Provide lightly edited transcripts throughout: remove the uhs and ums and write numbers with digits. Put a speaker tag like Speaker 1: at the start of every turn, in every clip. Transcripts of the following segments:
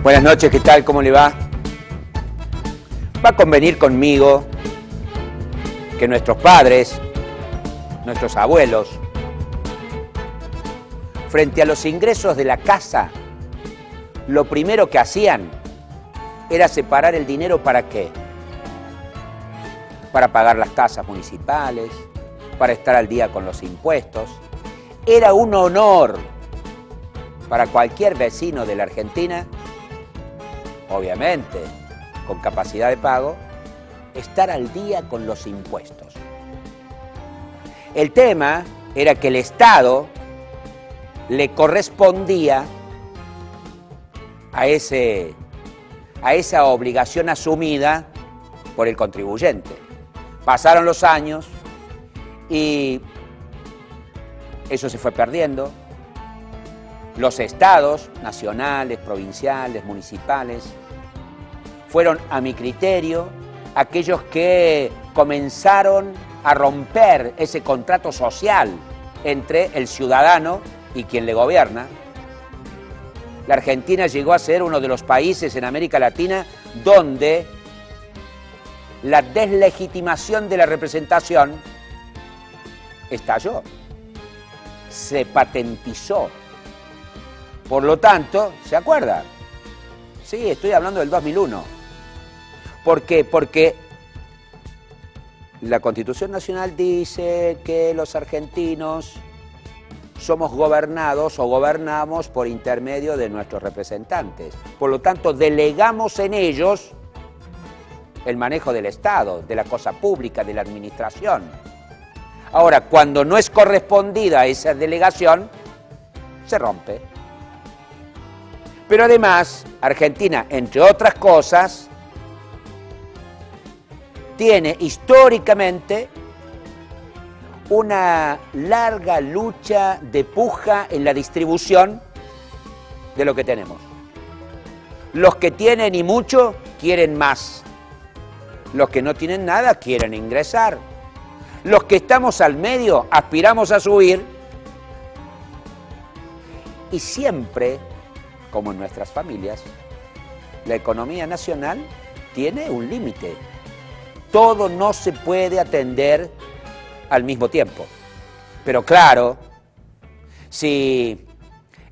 Speaker 1: Buenas noches, ¿qué tal? ¿Cómo le va? Va a convenir conmigo que nuestros padres, nuestros abuelos, frente a los ingresos de la casa, lo primero que hacían era separar el dinero ¿para qué? Para pagar las tasas municipales, para estar al día con los impuestos. Era un honor para cualquier vecino de la Argentina, obviamente con capacidad de pago, estar al día con los impuestos. El tema era que el Estado le correspondía a esa obligación asumida por el contribuyente. Pasaron los años y eso se fue perdiendo. Los estados nacionales, provinciales, municipales, fueron, a mi criterio, aquellos que comenzaron a romper ese contrato social entre el ciudadano y quien le gobierna. La Argentina llegó a ser uno de los países en América Latina donde la deslegitimación de la representación estalló, se patentizó. Por lo tanto, ¿se acuerda? Sí, estoy hablando del 2001. ¿Por qué? Porque la Constitución Nacional dice que los argentinos somos gobernados o gobernamos por intermedio de nuestros representantes. Por lo tanto, delegamos en ellos el manejo del Estado, de la cosa pública, de la administración. Ahora, cuando no es correspondida esa delegación, se rompe. Pero además, Argentina, entre otras cosas, tiene históricamente una larga lucha de puja en la distribución de lo que tenemos. Los que tienen y mucho quieren más. Los que no tienen nada quieren ingresar. Los que estamos al medio aspiramos a subir. Y siempre, como en nuestras familias, la economía nacional tiene un límite. Todo no se puede atender al mismo tiempo. Pero claro, si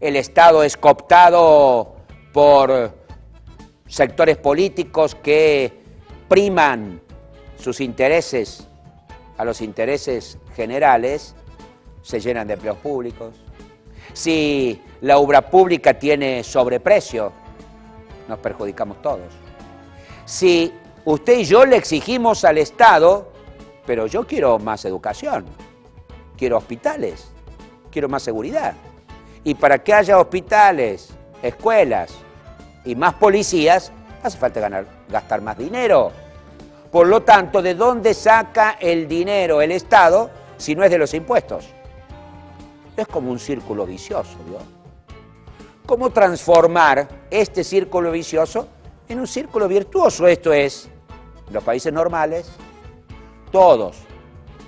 Speaker 1: el Estado es cooptado por sectores políticos que priman sus intereses a los intereses generales, se llenan de empleos públicos. Si la obra pública tiene sobreprecio, nos perjudicamos todos. Si usted y yo le exigimos al Estado, pero yo quiero más educación, quiero hospitales, quiero más seguridad. Y para que haya hospitales, escuelas y más policías, hace falta gastar más dinero. Por lo tanto, ¿de dónde saca el dinero el Estado si no es de los impuestos? Es como un círculo vicioso, ¿vio? ¿Cómo transformar este círculo vicioso en un círculo virtuoso? Esto es, en los países normales, todos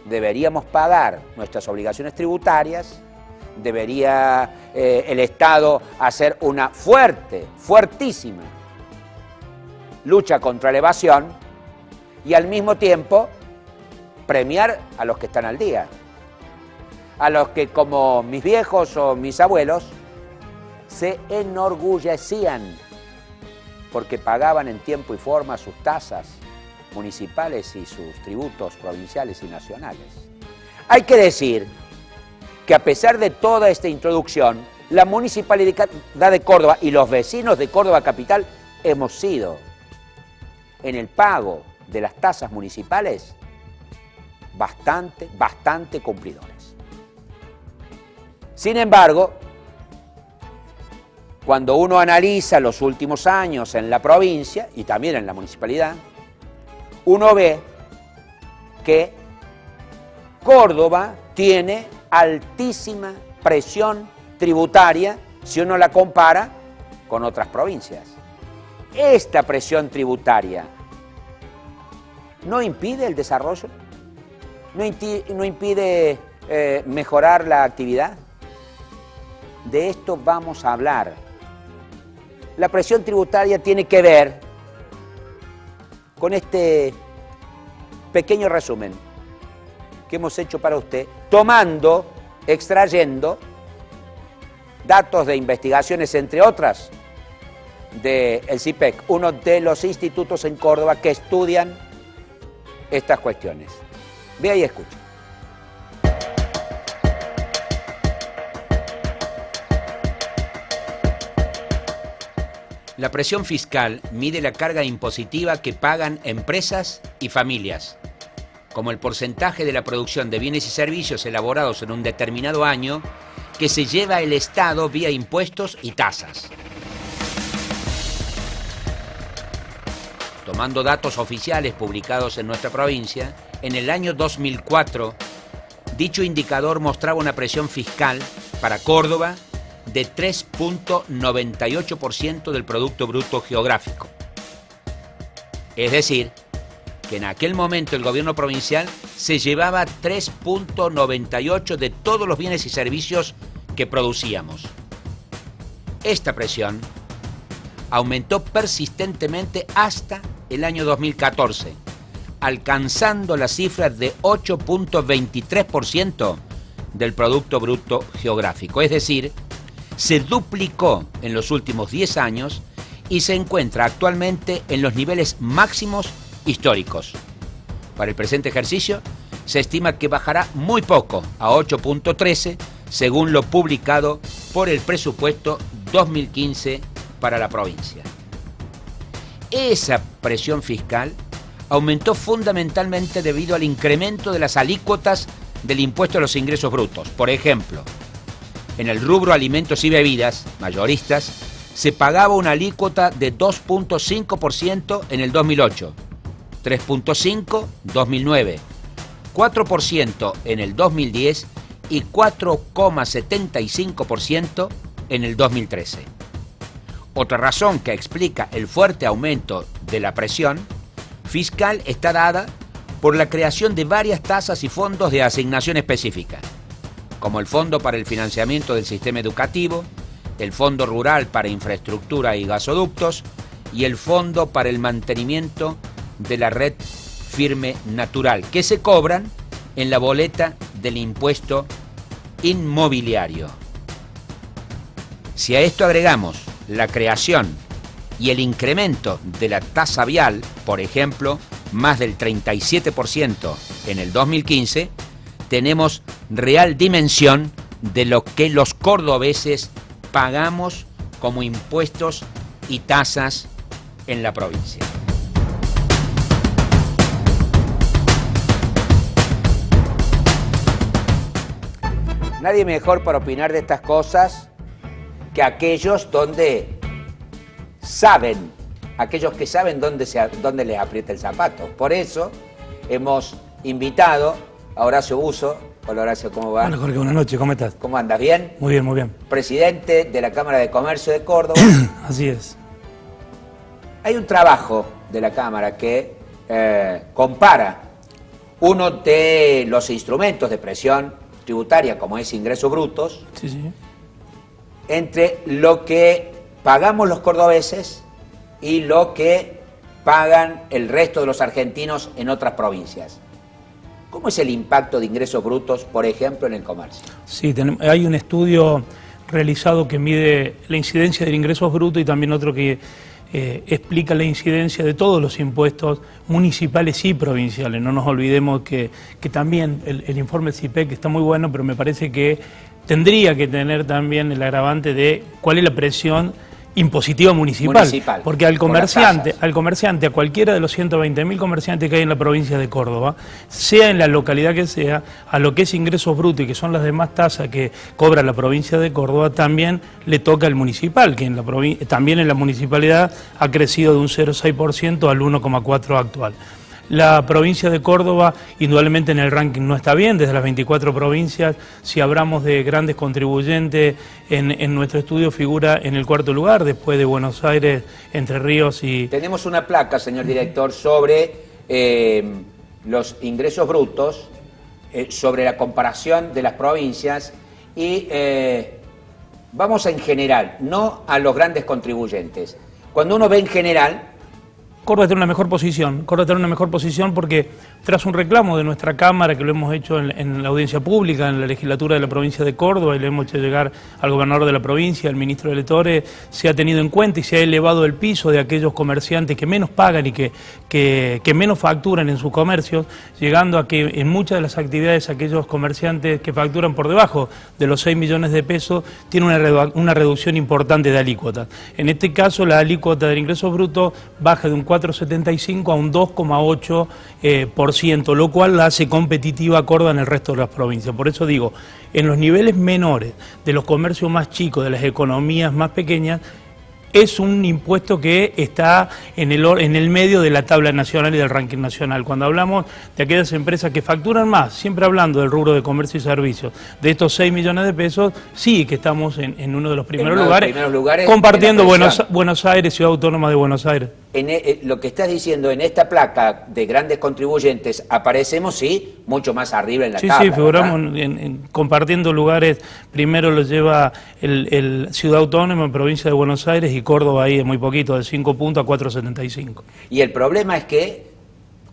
Speaker 1: deberíamos pagar nuestras obligaciones tributarias, debería el Estado hacer una fuertísima lucha contra la evasión y al mismo tiempo premiar a los que están al día, a los que como mis viejos o mis abuelos se enorgullecían porque pagaban en tiempo y forma sus tasas municipales y sus tributos provinciales y nacionales. Hay que decir que a pesar de toda esta introducción, la Municipalidad de Córdoba y los vecinos de Córdoba Capital hemos sido en el pago de las tasas municipales bastante cumplidores. Sin embargo, cuando uno analiza los últimos años en la provincia y también en la municipalidad, uno ve que Córdoba tiene altísima presión tributaria si uno la compara con otras provincias. Esta presión tributaria no impide el desarrollo, no impide mejorar la actividad. De esto vamos a hablar La presión tributaria tiene que ver con este pequeño resumen que hemos hecho para usted, extrayendo datos de investigaciones, entre otras, del CIPEC, uno de los institutos en Córdoba que estudian estas cuestiones. Vea y escucha.
Speaker 2: La presión fiscal mide la carga impositiva que pagan empresas y familias, como el porcentaje de la producción de bienes y servicios elaborados en un determinado año que se lleva el Estado vía impuestos y tasas. Tomando datos oficiales publicados en nuestra provincia, en el año 2004, dicho indicador mostraba una presión fiscal para Córdoba de 3.98% del Producto Bruto Geográfico. Es decir, que en aquel momento el gobierno provincial se llevaba 3.98% de todos los bienes y servicios que producíamos. Esta presión aumentó persistentemente hasta el año 2014, alcanzando la cifra de 8.23% del Producto Bruto Geográfico. Es decir, se duplicó en los últimos 10 años y se encuentra actualmente en los niveles máximos históricos. Para el presente ejercicio, se estima que bajará muy poco, a 8.13%, según lo publicado por el presupuesto 2015 para la provincia. Esa presión fiscal aumentó fundamentalmente debido al incremento de las alícuotas del impuesto a los ingresos brutos. Por ejemplo, en el rubro alimentos y bebidas, mayoristas, se pagaba una alícuota de 2.5% en el 2008, 3.5% 2009, 4% en el 2010 y 4.75% en el 2013. Otra razón que explica el fuerte aumento de la presión fiscal está dada por la creación de varias tasas y fondos de asignación específica, como el Fondo para el Financiamiento del Sistema Educativo, el Fondo Rural para Infraestructura y Gasoductos y el Fondo para el Mantenimiento de la Red Firme Natural, que se cobran en la boleta del impuesto inmobiliario. Si a esto agregamos la creación y el incremento de la tasa vial, por ejemplo, más del 37% en el 2015, tenemos real dimensión de lo que los cordobeses pagamos como impuestos y tasas en la provincia.
Speaker 1: Nadie mejor para opinar de estas cosas que aquellos donde saben, aquellos que saben dónde les aprieta el zapato. Por eso hemos invitado a Horacio Busso. Hola Horacio, ¿cómo va?
Speaker 3: Hola Jorge, buenas noches, ¿cómo estás?
Speaker 1: ¿Cómo andas? ¿Bien?
Speaker 3: Muy bien, muy bien.
Speaker 1: Presidente de la Cámara de Comercio de Córdoba.
Speaker 3: Así es.
Speaker 1: Hay un trabajo de la Cámara que compara uno de los instrumentos de presión tributaria, como es ingresos brutos,
Speaker 3: Sí, sí.
Speaker 1: entre lo que pagamos los cordobeses y lo que pagan el resto de los argentinos en otras provincias. ¿Cómo es el impacto de ingresos brutos, por ejemplo, en el comercio?
Speaker 3: Sí, hay un estudio realizado que mide la incidencia del ingresos bruto y también otro que explica la incidencia de todos los impuestos municipales y provinciales. No nos olvidemos que también el informe del CIPEC está muy bueno, pero me parece que tendría que tener también el agravante de cuál es la presión impositiva municipal, porque al comerciante, a cualquiera de los 120.000 comerciantes que hay en la provincia de Córdoba, sea en la localidad que sea, a lo que es ingresos brutos y que son las demás tasas que cobra la provincia de Córdoba, también le toca al municipal, que también en la municipalidad ha crecido de un 0,6% al 1,4% actual. La provincia de Córdoba, indudablemente en el ranking no está bien, desde las 24 provincias, si hablamos de grandes contribuyentes, en nuestro estudio figura en el 4º lugar, después de Buenos Aires, Entre Ríos y...
Speaker 1: Tenemos una placa, señor director, sobre los ingresos brutos, sobre la comparación de las provincias y vamos a en general, no a los grandes contribuyentes. Cuando uno ve en general...
Speaker 3: Córdoba tiene una mejor posición. Córdoba tiene una mejor posición porque tras un reclamo de nuestra Cámara, que lo hemos hecho en la audiencia pública, en la legislatura de la provincia de Córdoba, y le hemos hecho llegar al gobernador de la provincia, al ministro de Electores, se ha tenido en cuenta y se ha elevado el piso de aquellos comerciantes que menos pagan y que menos facturan en sus comercios, llegando a que en muchas de las actividades aquellos comerciantes que facturan por debajo de los 6 millones de pesos tienen una reducción importante de alícuotas. En este caso, la alícuota del ingreso bruto baja de un 4,75 a un 2,8%, lo cual la hace competitiva a Córdoba en el resto de las provincias. Por eso digo, en los niveles menores de los comercios más chicos, de las economías más pequeñas, es un impuesto que está en el medio de la tabla nacional y del ranking nacional. Cuando hablamos de aquellas empresas que facturan más, siempre hablando del rubro de comercio y servicios, de estos 6 millones de pesos, sí que estamos en uno de los primeros lugares compartiendo Buenos Aires, Ciudad Autónoma de Buenos Aires.
Speaker 1: Lo que estás diciendo, en esta placa de grandes contribuyentes, aparecemos, sí, mucho más arriba en la tabla. Sí,
Speaker 3: figuramos compartiendo lugares. Primero lo lleva el Ciudad Autónoma en provincia de Buenos Aires y Córdoba ahí es muy poquito, de 5 puntos a 4,75.
Speaker 1: Y el problema es que,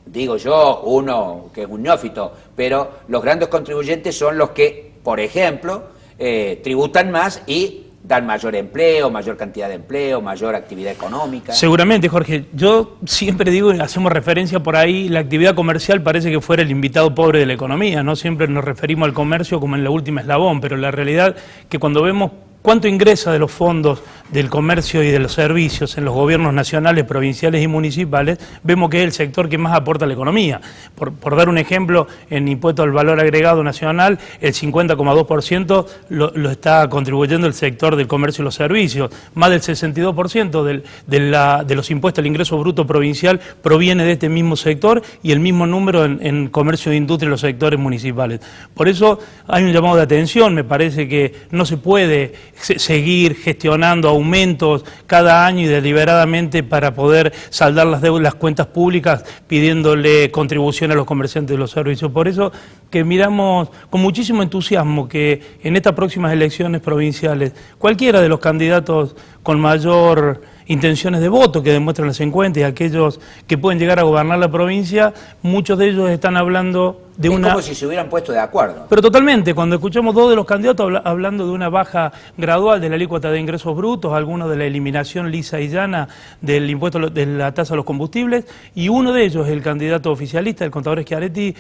Speaker 1: digo yo, uno que es un neófito, pero los grandes contribuyentes son los que, por ejemplo, tributan más y dan mayor empleo, mayor cantidad de empleo, mayor actividad económica.
Speaker 3: Seguramente, Jorge. Yo siempre digo, y hacemos referencia por ahí, la actividad comercial parece que fuera el invitado pobre de la economía, ¿no? Siempre nos referimos al comercio como en la última eslabón, pero la realidad que cuando vemos cuánto ingresa de los fondos del comercio y de los servicios en los gobiernos nacionales, provinciales y municipales, vemos que es el sector que más aporta a la economía. Por dar un ejemplo, en impuesto al valor agregado nacional, el 50,2% lo está contribuyendo el sector del comercio y los servicios. Más del 62% de los impuestos al ingreso bruto provincial proviene de este mismo sector y el mismo número en comercio de industria y los sectores municipales. Por eso hay un llamado de atención, me parece que no se puede seguir gestionando aumentos cada año y deliberadamente para poder saldar las cuentas públicas pidiéndole contribución a los comerciantes de los servicios. Por eso que miramos con muchísimo entusiasmo que en estas próximas elecciones provinciales cualquiera de los candidatos con mayor intenciones de voto que demuestran las encuestas y aquellos que pueden llegar a gobernar la provincia, muchos de ellos están hablando de
Speaker 1: es como si se hubieran puesto de acuerdo.
Speaker 3: Pero totalmente, cuando escuchamos dos de los candidatos hablando de una baja gradual de la alícuota de ingresos brutos, algunos de la eliminación lisa y llana del impuesto de la tasa a los combustibles, y uno de ellos, el candidato oficialista, el contador Schiaretti,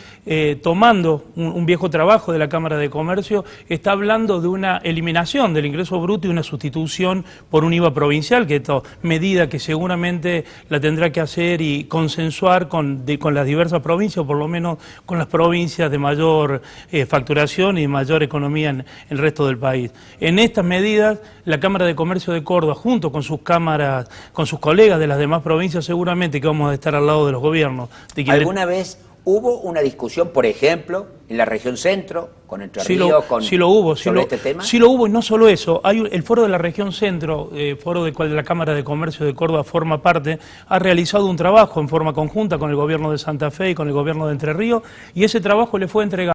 Speaker 3: tomando un viejo trabajo de la Cámara de Comercio, está hablando de una eliminación del ingreso bruto y una sustitución por un IVA provincial, que esto medida que seguramente la tendrá que hacer y consensuar con las diversas provincias, o por lo menos con las provincias de mayor facturación y mayor economía en el resto del país. En estas medidas, la Cámara de Comercio de Córdoba, junto con sus cámaras, con sus colegas de las demás provincias, seguramente que vamos a estar al lado de los gobiernos.
Speaker 1: ¿Alguna vez hubo una discusión, por ejemplo, en la región centro, con Entre Ríos, sobre este tema?
Speaker 3: Sí lo hubo, y no solo eso. Hay el Foro de la Región Centro, foro del cual la Cámara de Comercio de Córdoba forma parte, ha realizado un trabajo en forma conjunta con el gobierno de Santa Fe y con el gobierno de Entre Ríos, y ese trabajo le fue entregado